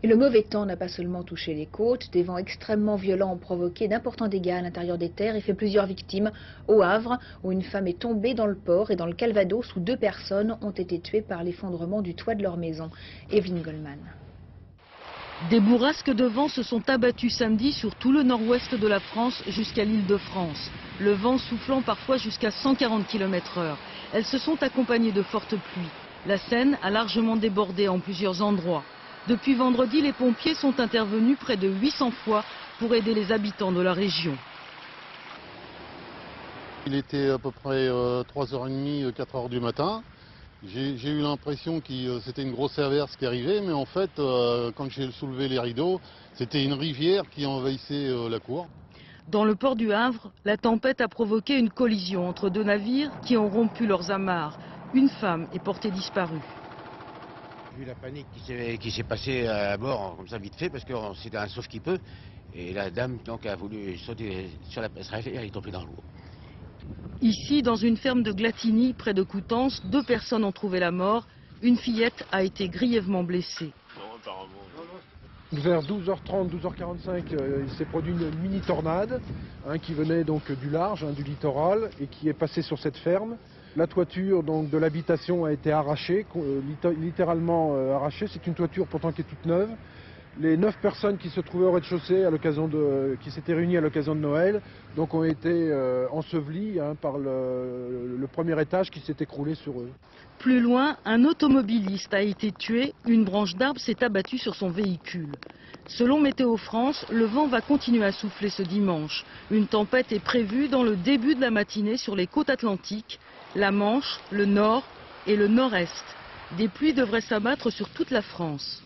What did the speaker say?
Et le mauvais temps n'a pas seulement touché les côtes, des vents extrêmement violents ont provoqué d'importants dégâts à l'intérieur des terres et fait plusieurs victimes. Au Havre, où une femme est tombée dans le port, et dans le Calvados, où 2 personnes ont été tuées par l'effondrement du toit de leur maison. Evelyne Goldman. Des bourrasques de vent se sont abattues samedi sur tout le nord-ouest de la France jusqu'à l'Île-de-France. Le vent soufflant parfois jusqu'à 140 km/h. Elles se sont accompagnées de fortes pluies. La Seine a largement débordé en plusieurs endroits. Depuis vendredi, les pompiers sont intervenus près de 800 fois pour aider les habitants de la région. Il était à peu près 3h30, 4h du matin. J'ai eu l'impression que c'était une grosse averse qui arrivait, mais en fait, quand j'ai soulevé les rideaux, c'était une rivière qui envahissait la cour. Dans le port du Havre, la tempête a provoqué une collision entre 2 navires qui ont rompu leurs amarres. Une femme est portée disparue. J'ai vu la panique qui s'est passée à bord, comme ça vite fait, parce que c'était un sauf qui peut. Et la dame donc, a voulu sauter sur la passerelle et elle est tombée dans l'eau. Ici, dans une ferme de Glatigny, près de Coutances, 2 personnes ont trouvé la mort. Une fillette a été grièvement blessée. Vers 12h30, 12h45, il s'est produit une mini-tornade qui venait donc du large, du littoral, et qui est passée sur cette ferme. La toiture donc, de l'habitation a été arrachée, littéralement arrachée. C'est une toiture pourtant qui est toute neuve. Les 9 personnes qui se trouvaient au rez-de-chaussée qui s'étaient réunies à l'occasion de Noël, donc ont été ensevelies par le premier étage qui s'est écroulé sur eux. Plus loin, un automobiliste a été tué. Une branche d'arbre s'est abattue sur son véhicule. Selon Météo France, le vent va continuer à souffler ce dimanche. Une tempête est prévue dans le début de la matinée sur les côtes atlantiques, la Manche, le nord et le nord-est. Des pluies devraient s'abattre sur toute la France.